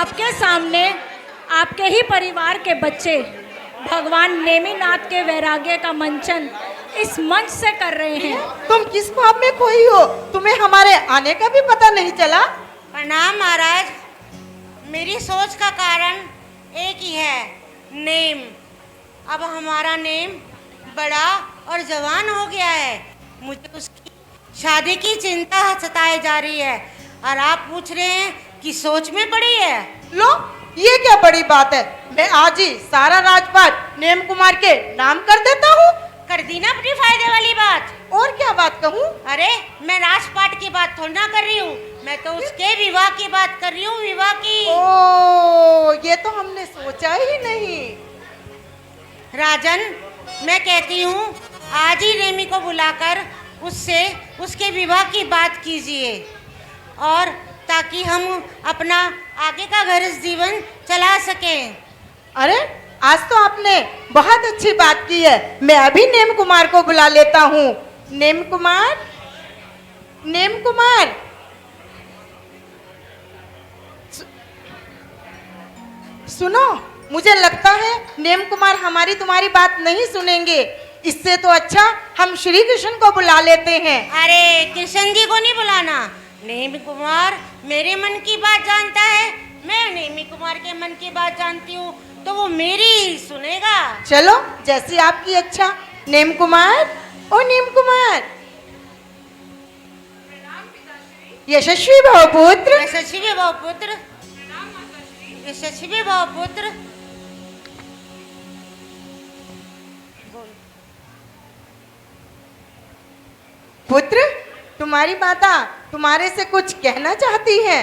आपके सामने आपके ही परिवार के बच्चे भगवान नेमिनाथ के वैराग्य का मंचन इस मंच से कर रहे हैं। तुम किस भाव में खोई हो? तुम्हें हमारे आने का भी पता नहीं चला? प्रणाम महाराज। मेरी सोच का कारण एक ही है, नेम। अब हमारा नेम बड़ा और जवान हो गया है। मुझे उसकी शादी की चिंता सताए जा रही है और आप पूछ रहे हैं कि सोच में पड़ी है। लो, ये क्या बड़ी बात है? मैं आज ही सारा राजपाट नेम कुमार के नाम कर देता हूँ। कर दी ना अपनी फायदे वाली बात। और क्या बात कहूँ? अरे मैं राजपाट की बात थोड़ी ना कर रही हूँ, मैं तो उसके विवाह की बात कर रही हूँ, विवाह की। ओ, ये तो हमने सोचा ही नहीं। राजन, मैं कहती हूँ आज ही नेमी को बुलाकर उससे उसके विवाह की बात कीजिए, और ताकि हम अपना आगे का घर जीवन चला सकें। अरे, आज तो आपने बहुत अच्छी बात की है। मैं अभी नेम कुमार को बुला लेता हूँ। नेम कुमार, नेम कुमार, सुनो, मुझे लगता है नेम कुमार हमारी तुम्हारी बात नहीं सुनेंगे। इससे तो अच्छा हम श्री कृष्ण को बुला लेते हैं। अरे कृष्ण जी को नहीं बुलाना, नेमी कुमार मेरे मन की बात जानता है, मैं नेमी कुमार के मन की बात जानती हूँ, तो वो मेरी ही सुनेगा। चलो, जैसी आपकी इच्छा। नेम कुमार, ओ नेम कुमार, यशस्वी भव पुत्र। यशस्वी भव पुत्र, यशस्वी भव पुत्र। पुत्र, तुम्हारी माता तुम्हारे से कुछ कहना चाहती है।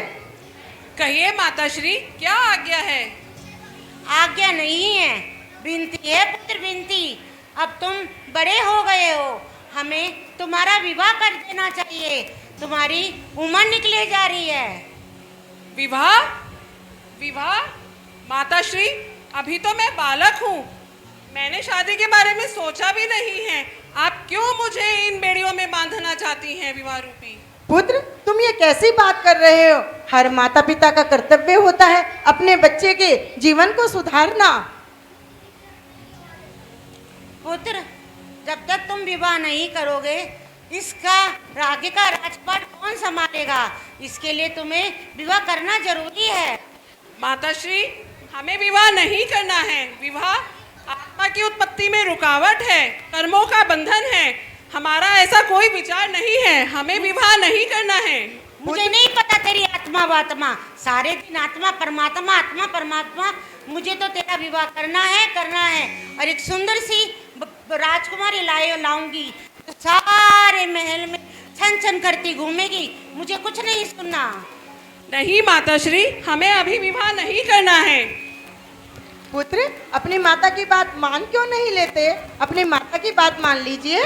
कहिए माताश्री, क्या आज्ञा है? आज्ञा नहीं है, विनती है पुत्र, विनती। अब तुम बड़े हो गए हो, हमें तुम्हारा विवाह कर देना चाहिए। तुम्हारी उम्र निकले जा रही है। विवाह? विवाह? माताश्री, अभी तो मैं बालक हूँ, मैंने शादी के बारे में सोचा भी नहीं है। आप क्यों मुझे इन बेड़ियों में बांधना चाहती हैं विवाह रूपी? पुत्र, तुम ये कैसी बात कर रहे हो? हर माता पिता का कर्तव्य होता है अपने बच्चे के जीवन को सुधारना। पुत्र, जब तक तुम विवाह नहीं करोगे, इसका आगे का राजपाट कौन संभालेगा? इसके लिए तुम्हें विवाह करना जरूरी है। माताश्री, हमें विवाह नहीं करना है। विवाह आत्मा की उत्पत्ति में रुकावट है, कर्मों का बंधन है। हमारा ऐसा कोई विचार नहीं है, हमें विवाह नहीं करना है। मुझे नहीं पता तेरी आत्मा वात्मा, सारे दिन आत्मा परमात्मा, आत्मा परमात्मा। मुझे तो तेरा विवाह करना है, और एक सुंदर सी राजकुमारी लाऊंगी तो सारे महल में छन छन करती घूमेगी। मुझे कुछ नहीं सुनना। नहीं माताश्री, हमें अभी विवाह नहीं करना है। पुत्र, अपनी माता की बात मान क्यों नहीं लेते? अपनी माता की बात मान लीजिए।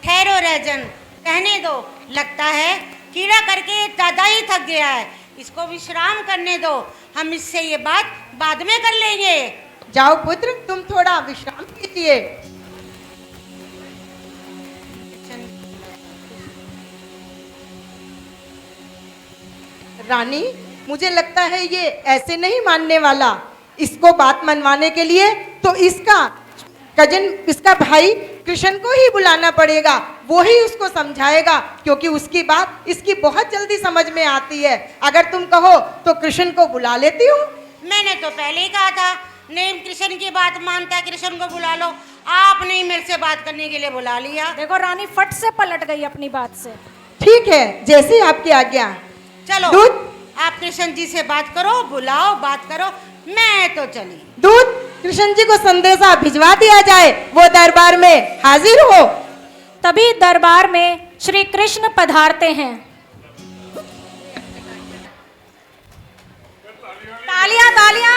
ठहरो राजन, कहने दो। लगता है कीड़ा करके ज्यादा ही थक गया है, इसको विश्राम करने दो। हम इससे ये बात बाद में कर लेंगे। जाओ पुत्र, तुम थोड़ा विश्राम कीजिए। रानी, मुझे लगता है ये ऐसे नहीं मानने वाला। इसको बात मनवाने के लिए तो इसका कजन, इसका भाई कृष्ण को ही बुलाना पड़ेगा। वो ही उसको समझाएगा, क्योंकि उसकी बात इसकी बहुत जल्दी समझ में आती है। अगर तुम कहो तो कृष्ण को बुला लेती हूँ। मैंने तो पहले ही कहा था, नेम कृष्ण की बात मानता है, कृष्ण को बुला लो। आपने ही मेरे से बात करने के लिए बुला लिया। देखो रानी फट से पलट गई अपनी बात से। ठीक है, जैसी आपकी आज्ञा। चलो दूध, आप कृष्ण जी से बात करो, बुलाओ, बात करो। मैं तो चली। दूध, कृष्ण जी को संदेशा भिजवा दिया जाए, वो दरबार में हाजिर हो। तभी दरबार में श्री कृष्ण पधारते हैं। तालियां तालियां,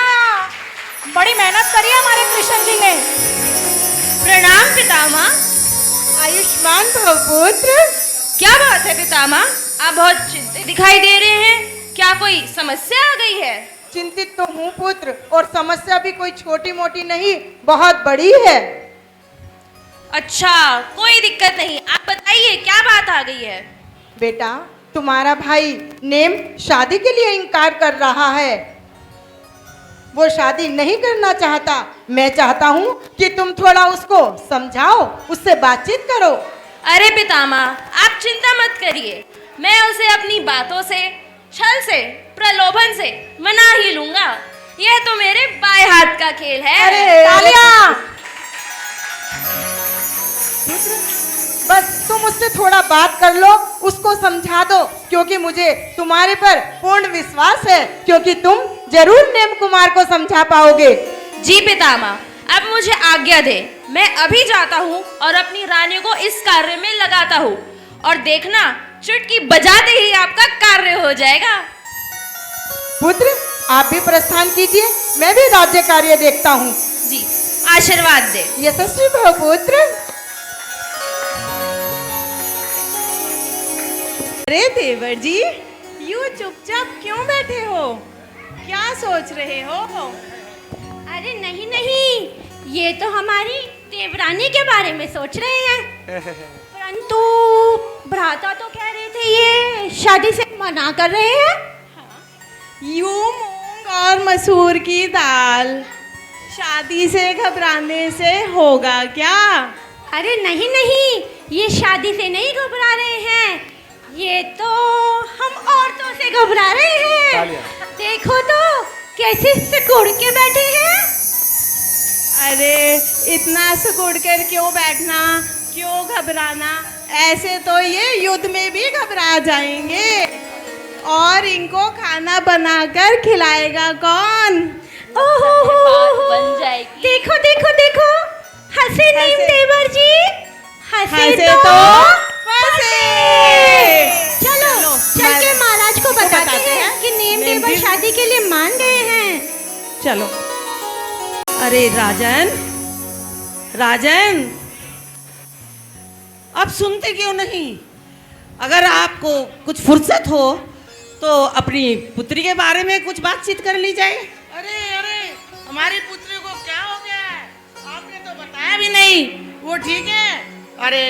बड़ी मेहनत करी है हमारे कृष्ण जी ने। प्रणाम पितामह। आयुष्मान भव पुत्र। क्या बात है पितामह, आप बहुत चिंतित दिखाई दे रहे हैं, क्या कोई समस्या आ गई है? चिंतित तो हूँ पुत्र, और समस्या भी कोई छोटी मोटी नहीं, बहुत बड़ी है। अच्छा, कोई दिक्कत नहीं, आप बताइए क्या बात आ गई है? बेटा, तुम्हारा भाई नेम शादी के लिए इनकार कर रहा है। वो शादी नहीं करना चाहता। मैं चाहता हूँ कि तुम थोड़ा उसको समझाओ, उससे बातचीत करो। अरे पितामह, आप चिंता मत करिए, मैं उसे अपनी बातों से, छल से, प्रलोभन से मना ही लूंगा। यह तो मेरे बाएं हाथ का खेल है। अरे तालियां! बस तुम उससे थोड़ा बात कर लो, उसको समझा दो, क्योंकि मुझे तुम्हारे पर पूर्ण विश्वास है, क्योंकि तुम जरूर नेम कुमार को समझा पाओगे। जी पितामह, अब मुझे आज्ञा दे, मैं अभी जाता हूँ और अपनी रानी को इस कार्य में लगाता हूँ, और देखना चुटकी बजाते ही आपका कार्य हो जाएगा। पुत्र, आप भी प्रस्थान कीजिए, मैं भी राज्य कार्य देखता हूँ। जी, आशीर्वाद दे। यशस्वी भव पुत्र। अरे देवर जी, यूं चुपचाप क्यों बैठे हो? क्या सोच रहे हो? अरे नहीं नहीं, ये तो हमारी देवरानी के बारे में सोच रहे हैं। परंतु भ्राता तो कह रहे थे ये शादी से मना कर रहे हैं। यूं मूंग और मसूर की दाल, शादी से घबराने से होगा क्या? अरे नहीं नहीं, ये शादी से नहीं घबरा रहे हैं, ये तो हम औरतों से घबरा रहे हैं। देखो तो कैसे सिकुड़ के बैठे हैं। अरे इतना सिकुड़ कर क्यों बैठना, क्यों घबराना? ऐसे तो ये युद्ध में भी घबरा जाएंगे, और इनको खाना बनाकर खिलाएगा कौन? ओहो बात बन जाएगी। देखो देखो देखो, हंसे नीम हंसे। देवर जी, हंसे तो हंसे। चलो चल के महाराज को बताते हैं कि नीम देवर देवर शादी के लिए मान गए हैं। चलो। अरे राजन, राजन, अब सुनते क्यों नहीं? अगर आपको कुछ फुर्सत हो तो अपनी पुत्री के बारे में कुछ बातचीत कर ली जाए। अरे अरे, हमारी पुत्री को क्या हो गया है? आपने तो बताया भी नहीं। वो ठीक है? अरे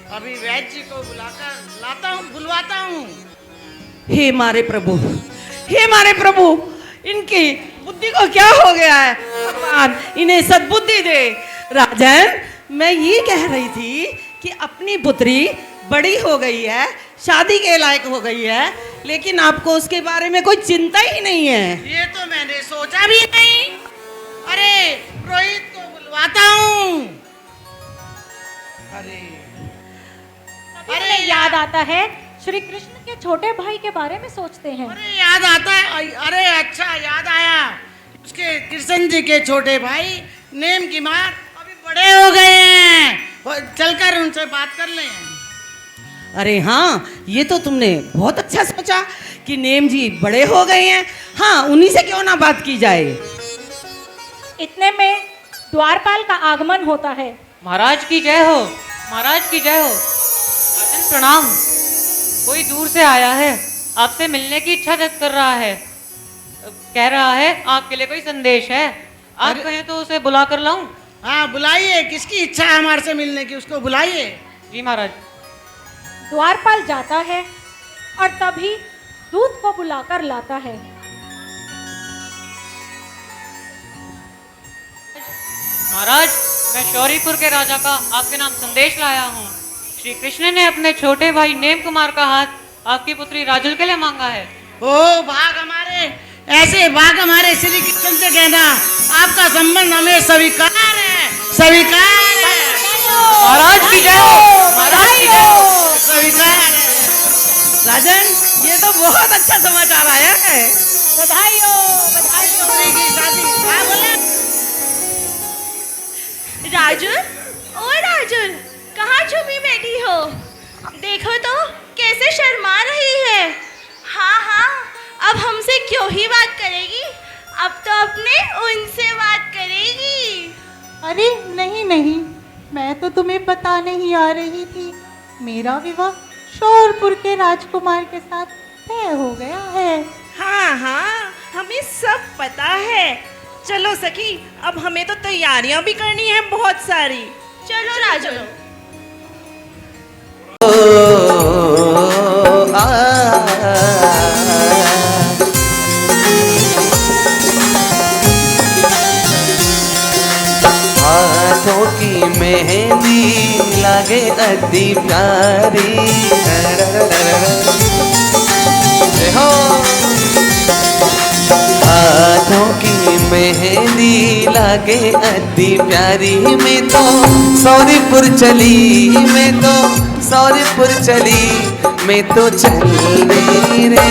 अभी वैद्य जी को बुलवाता हूँ। हे मारे प्रभु, हे मारे प्रभु, इनकी बुद्धि को क्या हो गया है? भगवान इन्हें सद्बुद्धि दे। राजन, मैं ये कह रही थी कि अपनी पुत्री बड़ी हो गई है, शादी के लायक हो गई है, लेकिन आपको उसके बारे में कोई चिंता ही नहीं है। ये तो मैंने सोचा भी नहीं। अरे रोहित को बुलवाता हूँ। अरे अरे याद आता है, श्री कृष्ण के छोटे भाई के बारे में सोचते हैं। अरे याद आता है। अरे अच्छा याद आया, उसके कृष्ण जी के छोटे भाई नेम की माँ अभी बड़े हो गए हैं, चलकर उनसे बात कर लें। अरे हाँ, ये तो तुमने बहुत अच्छा सोचा कि नेम जी बड़े हो गए हैं। हाँ, उन्हीं से क्यों ना बात की जाए। इतने में द्वारपाल का आगमन होता है। महाराज की जय हो, महाराज की जय हो। राजन प्रणाम। कोई दूर से आया है, आपसे मिलने की इच्छा व्यक्त कर रहा है, कह रहा है आपके लिए कोई संदेश है। आप कहें तो उसे बुला कर लाऊं? हाँ बुलाइए, किसकी इच्छा है हमारे से मिलने की, उसको बुलाइए। जी महाराज। द्वारपाल जाता है और तभी दूत को बुलाकर लाता है। महाराज, मैं शौरीपुर के राजा का आपके नाम संदेश लाया हूँ। श्री कृष्ण ने अपने छोटे भाई नेम कुमार का हाथ आपकी पुत्री राजुल के लिए मांगा है। ओ भाग हमारे, ऐसे भाग हमारे श्री कृष्ण से कहना, आपका संबंध हमें स्वीकार है, स्वीकार है। महाराज की जय हो, महाराज की जय हो। स्वीकार है। राजन, ये तो बहुत अच्छा समाचार आया है। बधाई हो, बधाई हो। पुत्री की शादी। हाँ बोले। राजुल, ओ राजुल, कहाँ छुपी बैठी हो? देखो तो कैसे शर्मा रही है। हाँ हाँ, अब हमसे क्यों ही बात करेगी, अब तो अपने उनसे बात करेगी। अरे नहीं नहीं, मैं तो तुम्हें बताने ही आ रही थी, मेरा विवाह शौरपुर के राजकुमार के साथ तय हो गया है। हाँ हाँ, हमें सब पता है। चलो सखी, अब हमें तो तैयारियां भी करनी है बहुत सारी। चलो राजुल। हाथों की मेहंदी लागे अति प्यारी। हो हाथों की मेहंदी लागे अति प्यारी। मैं तो सौरीपुर चली, मैं तो सौरीपुर चली, मैं तो चल रही रे,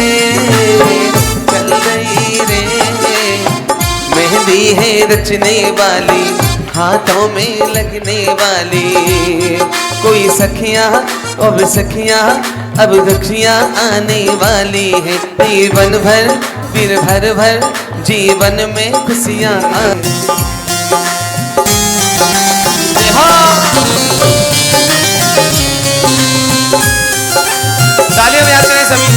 चल रही रे। मेहंदी है रचने वाली, हाथों में लगने वाली। कोई सखियां अब सखियां अब रखियां आने वाली है। जीवन भर फिर भर भर जीवन में खुशियां तालियां बजाते हैं सभी।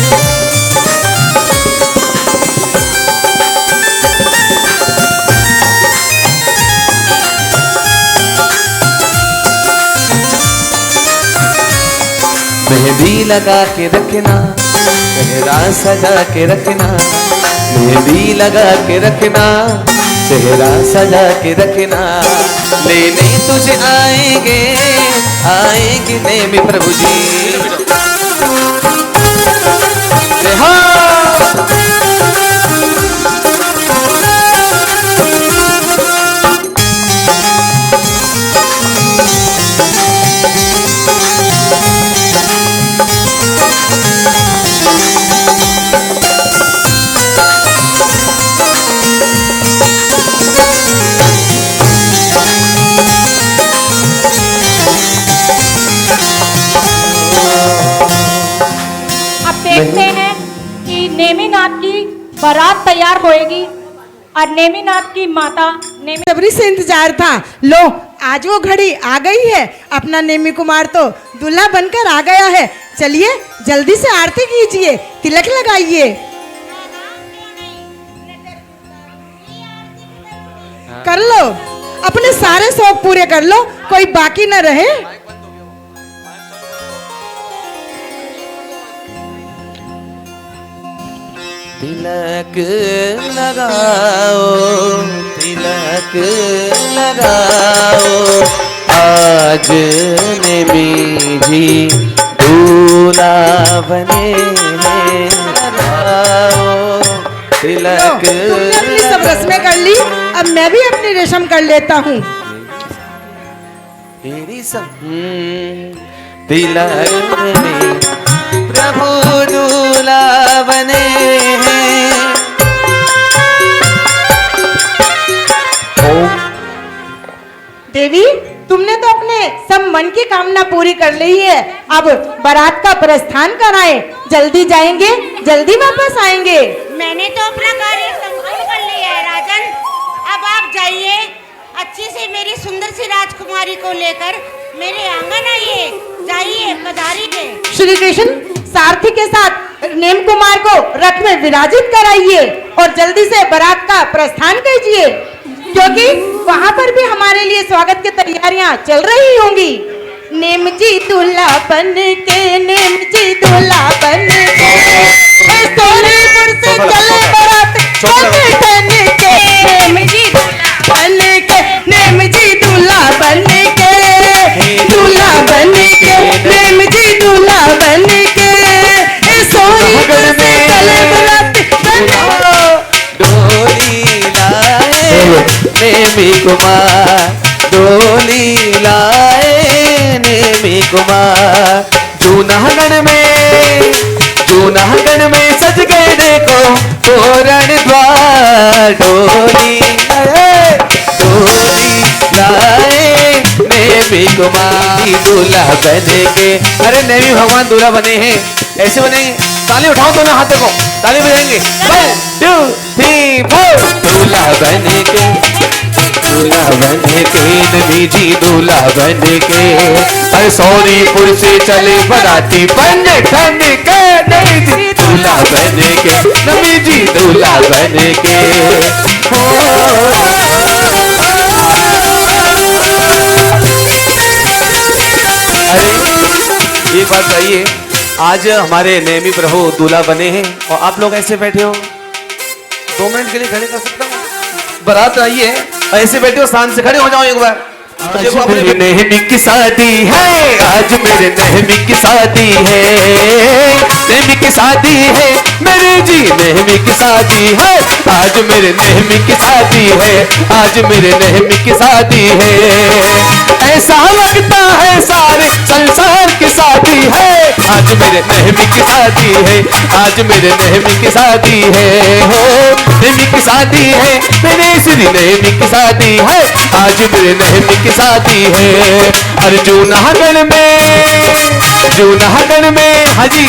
मेहंदी लगा के रखना, चेहरा सजा के रखना। मेहंदी लगा के रखना, चेहरा सजा के रखना। लेने तुझे आएंगे, आएंगे नेमी प्रभु जी। देखते हैं कि नेमिनाथ की बारात तैयार होएगी और नेमिनाथ की माता सबरी से इंतजार था। लो आज वो घड़ी आ गई है। अपना नेमी कुमार तो दूल्हा बनकर आ गया है। चलिए जल्दी से आरती कीजिए, तिलक लगाइए। कर लो, अपने सारे शौक पूरे कर लो, कोई बाकी न रहे। तिलक लगाओ, तिलक लगाओ, आज नेमी जी दूल्हा बने हैं। लगाओ तिलक। तुमने अपनी सब रस्में कर ली, अब मैं भी अपनी रेशम कर लेता हूँ। मेरी तिलक में प्रभु दूल्हा बने हैं। देवी तुमने तो अपने सब मन की कामना पूरी कर ली है। अब बारात का प्रस्थान कराएं। जल्दी जाएंगे, जल्दी वापस आएंगे। मैंने तो अपना कार्य संपूर्ण कर लिया है राजन। अब आप जाइए, अच्छी से मेरी सुंदर सी राजकुमारी को लेकर मेरे आंगन आइए। जाइए, पधारिए। श्री कृष्ण सारथी के साथ नेम कुमार को रथ में विराजित कराइए और जल्दी से बारात का प्रस्थान कीजिए, क्योंकि वहाँ पर भी हमारे लिए स्वागत की तैयारियां चल रही होंगी। नेम जी दूल्हा बन के, नेम जी दूल्हा बन के, सोनीपुर से चले बारात बन के। नेम जी दूल्हा बन के, नेम जी दूल्हा बन के, दूल्हा बन के, नेम जी दूल्हा बन के। सोनीपुर से चले बारात डोली लाए नेमी कुमार, डोली लाए नेमी कुमार। जूनागढ़ में सज गए देखो तोरण द्वार। डोली लाए नेमी कुमार दूल्हा बने के। अरे नेमी भगवान दूल्हा बने हैं, ऐसे बनेंगे। ताली उठाओ दोनों हाथों को, ताली बजाएंगे। 1 2 3 4। दूल्हा बने के, दूल्हा बने के, नमी जी दूल्हा बने के। अरे सोनीपुर से चले बराती बन के, नमी जी दूल्हा बने के, नमी जी दूल्हा बने के। अरे एक बात बताइए, आज हमारे नेमी प्रभु दूल्हा बने हैं और आप लोग ऐसे बैठे हो। 2 मिनट के लिए खड़े कर सकता हूँ? बारात आई है, ऐसे बैठे हो, शान से खड़े हो जाओ एक बार। आज मेरे नेहमी की शादी है, आज मेरे नेहमी की शादी है, नेहमी की शादी है मेरे जी, नेहमी की शादी है, आज मेरे नेहमी की शादी है, आज मेरे नेहमी की शादी है। ऐसा लगता है सारे संसार की शादी है, आज मेरे नेहमी की शादी है, आज मेरे नेहमी की शादी है। हो नेहमी की शादी है मेरे श्री नेहमी की शादी है, आज मेरे नेहमी की शादी है। अर्जुनागढ़ में हाजी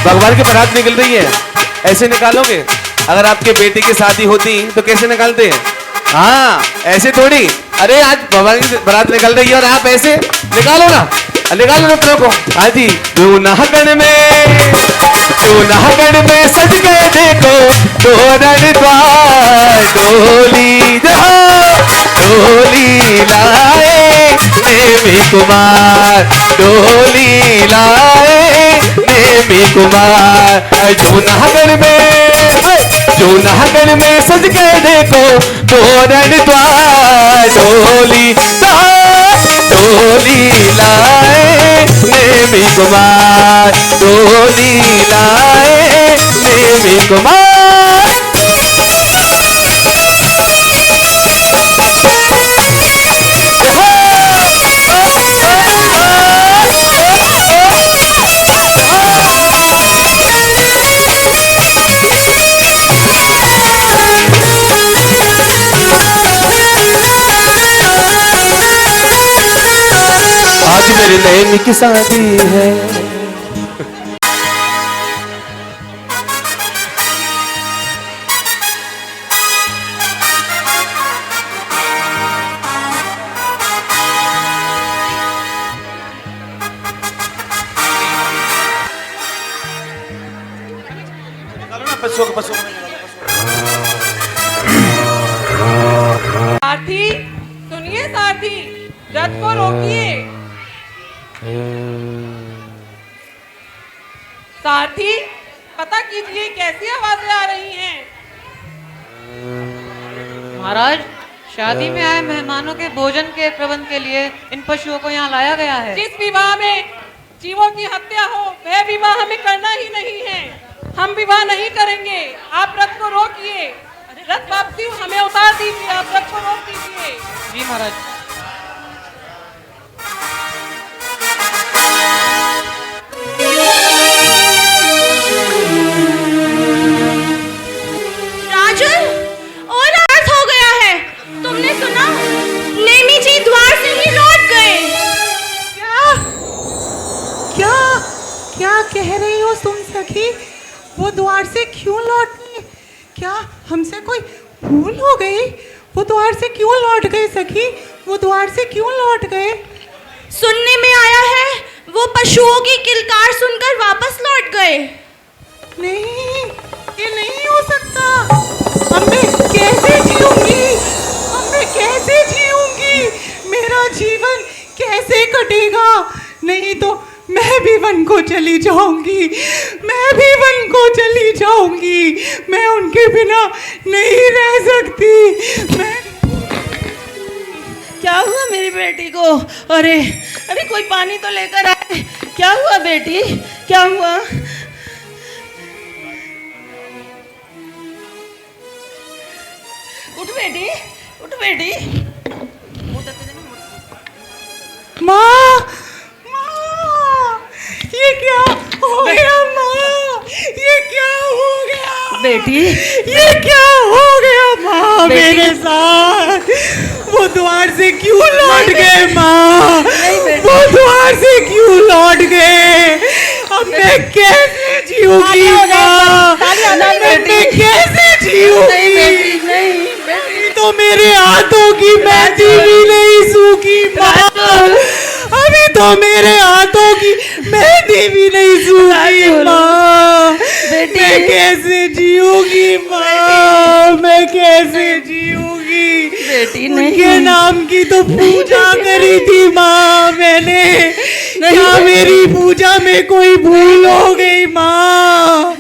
भगवान की बारात निकल रही है, ऐसे निकालोगे? अगर आपके बेटे की शादी होती तो कैसे निकालते हैं? हाँ ऐसे थोड़ी, अरे आज भगवान की बारात निकल रही है और आप ऐसे निकालो ना, निकालो ना अपनों को। हाजी जूनागढ़ में सज गए देखो तोरण द्वार, डोली लाए नेमी कुमार, डोली लाए नेमी कुमार। जूनागढ़ में सज गए देखो तोरण द्वार, डोली लाए नेमी कुमार, डोली लाए नेमी कुमार। आज मेरी नेहमी की शादी है। सारथी सुनिए, सारथी रथ को रोकिए। सारथी पता कीजिए कैसी आवाजें आ रही हैं। महाराज, शादी में आए मेहमानों के भोजन के प्रबंध के लिए इन पशुओं को यहाँ लाया गया है। जिस विवाह में जीवों की हत्या हो वह विवाह हमें करना ही नहीं है, हम विवाह नहीं करेंगे। आप रथ को रोकिए, रथ वापसी हमें उतार दीजिए, आप रथ को रोक दीजिए। जी महाराज। राजन, और रात हो गया है, तुमने सुना? नेमी जी द्वार से ही लौट गए। क्या क्या कह रही हो तुम सखी? वो द्वार से क्यों लौटी? क्या हमसे कोई भूल हो गई? वो द्वार से क्यों लौट गए सखी? वो द्वार से क्यों लौट गए? सुनने में आया है वो पशुओं की किलकार सुनकर वापस लौट गए। नहीं, ये नहीं हो सकता। अब मैं कैसे जीऊंगी? अब मैं कैसे जीऊंगी? मेरा जीवन कैसे कटेगा? नहीं तो मैं भी वन को चली जाऊंगी, मैं भी वन को चली जाऊंगी। मैं उनके बिना नहीं रह सकती। मैं क्या हुआ मेरी बेटी को? अरे अरे कोई पानी तो लेकर आए। क्या हुआ बेटी, क्या हुआ? उठ बेटी, उठ बेटी। माँ, माँ, ये क्या हो गया माँ? ये क्या हो गया बेटी? ये क्या हो गया माँ मेरे साथ? वो द्वार से क्यों लौट गए माँ? वो द्वार से क्यों लौट गए? अब मैं कैसे जीऊंगी माँ? मैं कैसे जीऊंगी? नहीं तो मेरे हाथों की मेहंदी भी नहीं सूखी माँ। अभी तो मेरे हाथों की मेहंदी भी नहीं सूखी माँ। मैं कैसे जीऊंगी माँ? मैं कैसे जीऊंगी? बेटी उनके नाम की तो पूजा करी थी माँ मैंने। क्या मेरी पूजा में कोई भूल हो गई माँ?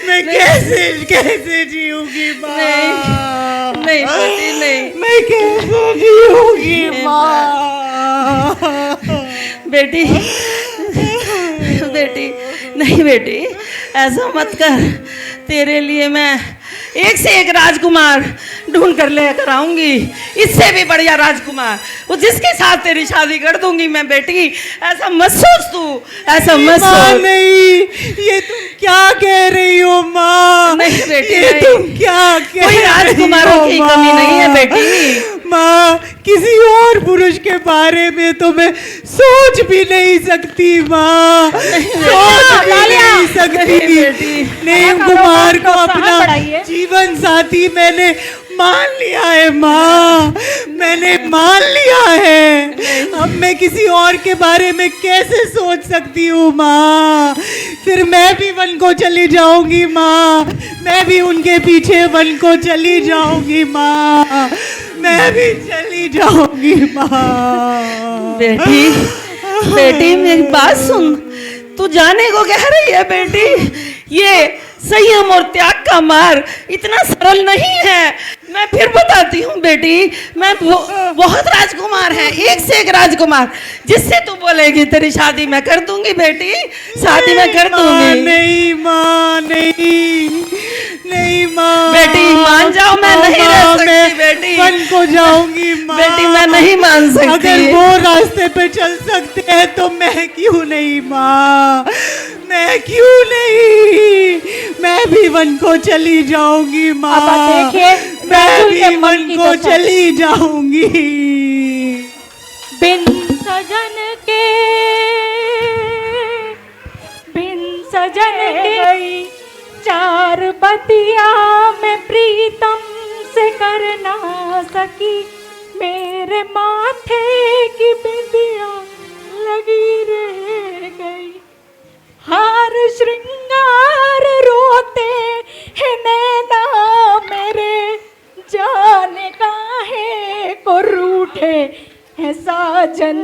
मैं कैसे कैसे जीऊंगी माँ? नहीं बेटी नहीं। मैं कैसे जीऊंगी माँ? बेटी बेटी नहीं बेटी, ऐसा मत कर। तेरे लिए मैं एक से एक राजकुमार ढूंढ कर लेकर आऊंगी, इससे भी बढ़िया राजकुमार, वो जिसके साथ तेरी शादी कर दूंगी मैं बेटी। ऐसा मत सोच तू, ऐसा मत सोच। नहीं, ये तुम क्या कह रही हो माँ? नहीं बेटी, ये नहीं। तुम क्या कह कोई रही राजकुमारों की हो, कमी माँ? नहीं है बेटी। माँ, किसी और पुरुष के बारे में तो मैं सोच भी नहीं सकती माँ, सोच भी नहीं सकती। नेम कुमार को अपना जीवन साथी मैंने मान लिया है माँ, मैंने मान लिया है। अब मैं किसी और के बारे में कैसे सोच सकती हूँ माँ? फिर मैं भी वन को चली जाऊंगी माँ, मैं भी उनके पीछे वन को चली जाऊंगी माँ, मैं भी चली जाऊंगी माँ। बेटी बेटी मेरी बात सुन, तू जाने को कह रही है बेटी, ये संयम और त्याग का मार्ग इतना सरल नहीं है। मैं फिर बताती हूँ बेटी, मैं बहुत राजकुमार है, एक से एक राजकुमार, जिससे तू बोलेगी तेरी शादी मैं कर दूंगी बेटी, शादी मैं कर दूंगी। नहीं माँ, नहीं नहीं माँ, बेटी मान जाओ, मैं नहीं रह सकती बेटी, वन को जाऊंगी माँ। बेटी मैं नहीं मान सकती। अगर वो रास्ते पे चल सकते हैं तो मैं क्यों नहीं माँ, मैं क्यों नहीं? मैं भी वन को चली जाऊंगी माँ, अब देखिए, मैं भी राजुल के मन वन की को कसम। चली जाऊंगी। बिन सजन के गई चार बतिया मैं प्रीतम से कर ना सकी, मेरे माथे की बिंदिया लगी रह गई, हार श्रृंगार रोते हैं नैना मेरे, जाने काहे को रूठे है साजन,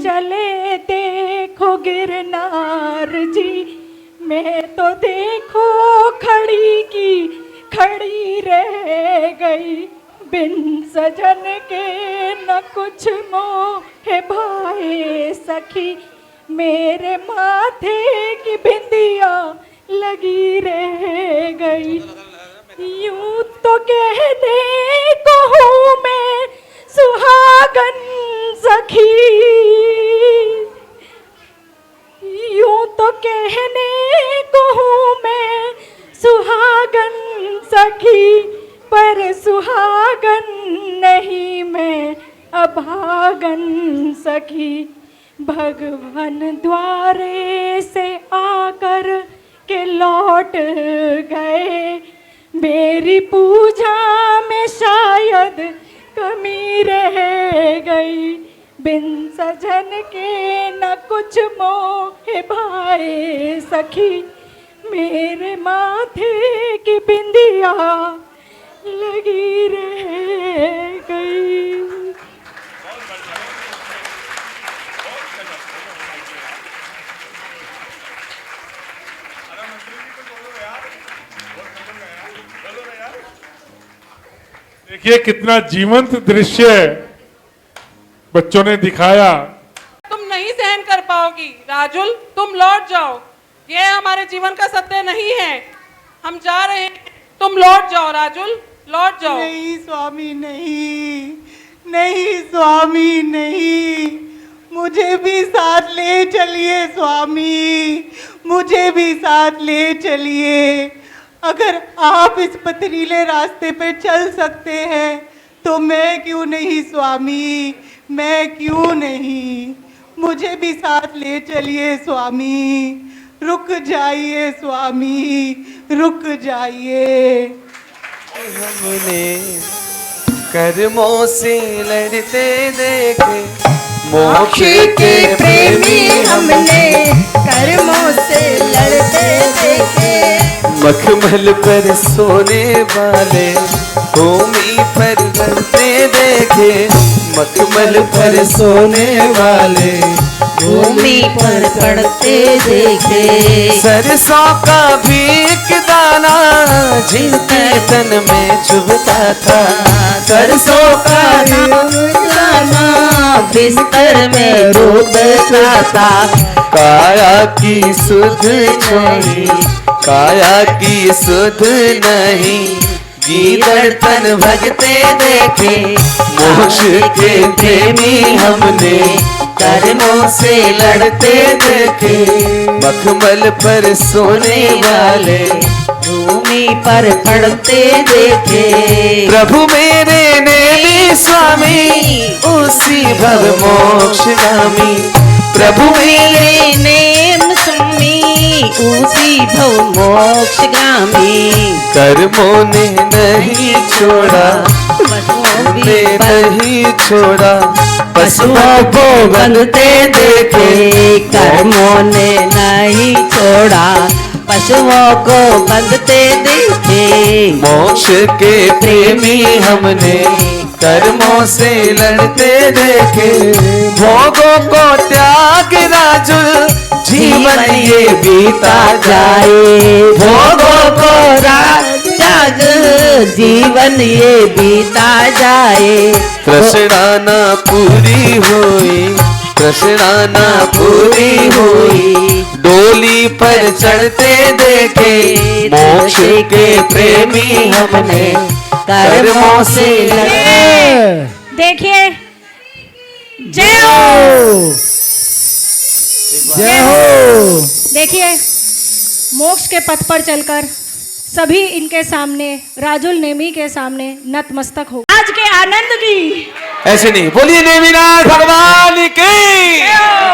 चले देखो गिरनार जी, मैं तो देखो खड़ी की खड़ी रह गई, बिन सजन के न कुछ मोह भाए सखी, मेरे माथे की बिंदिया लगी रह गई, यूं तो कहने को हूँ मैं सुहागन सखी, यूं तो कहने को हूँ मैं सुहागन सखी, पर सुहागन नहीं मैं अभागन सखी, भगवान द्वारे से आकर के लौट गए, मेरी पूजा में शायद कमी रह गई, बिन सजन के न कुछ मोह भाए सखी, मेरे माथे की बिंदिया लगी रह गई। देखिए कितना जीवंत दृश्य बच्चों ने दिखाया। तुम नहीं सहन कर पाओगी राजुल, तुम लौट जाओ, यह हमारे जीवन का सत्य नहीं है, हम जा रहे हैं, तुम लौट जाओ राजुल, लौट जाओ। नहीं स्वामी, नहीं नहीं स्वामी, नहीं, मुझे भी साथ ले चलिए स्वामी, मुझे भी साथ ले चलिए, अगर आप इस पथरीले रास्ते पे चल सकते हैं तो मैं क्यों नहीं स्वामी, मैं क्यों नहीं, मुझे भी साथ ले चलिए स्वामी, रुक जाइए स्वामी, रुक जाइए। हमने कर्मों से लड़ते देखे, मोक्ष के प्रेमी हमने कर्मों से लड़ते देखे, मखमल पर सोने वाले भूमि पर बनते देखे, मखमल पर सोने वाले भूमि पर पड़ते देखे। सरसों का भी एक दाना जिनके तन में चुभता था। सरसों का दाना बिस्तर में डूबता था। काया की सुध नहीं, काया की सुध नहीं, गीदड़ तन भगते देखे। मोक्ष के प्रेमी हमने कर्मों से लड़ते देखे। मखमल पर सोने वाले भूमि पर पड़ते देखे। प्रभु मेरे नेमी स्वामी उसी भव मोक्षगामी। प्रभु मेरे नेम स्वामी उसी भव मोक्षगामी। कर्मों ने नहीं छोड़ा, ने नहीं छोड़ा, पशुओं को बंधते देखे। कर्मों ने नहीं छोड़ा, पशुओं को बंधते देखे। मोक्ष के प्रेमी हमने कर्मों से लड़ते देखे। भोगों को त्याग राजुल जीवन ये बीता जाए। भोगों को त्याग जीवन ये बीता जाए। तृष्णा न पूरी हुई, तृष्णा न पूरी हुई, डोली पर चढ़ते देखे। मोक्ष के प्रेमी हमने कर्मों से लड़े। देखिए, जय हो, जय हो। देखिए, मोक्ष के पथ पर चलकर सभी इनके सामने, राजुल नेमी के सामने नतमस्तक हो। आज के आनंद की ऐसे नहीं बोलिए, नेमिनाथ भगवान की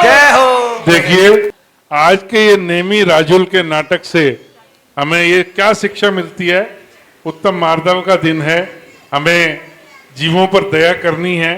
जय हो। देखिए, आज के ये नेमी राजुल के नाटक से हमें ये क्या शिक्षा मिलती है। उत्तम मार्दव का दिन है, हमें जीवों पर दया करनी है।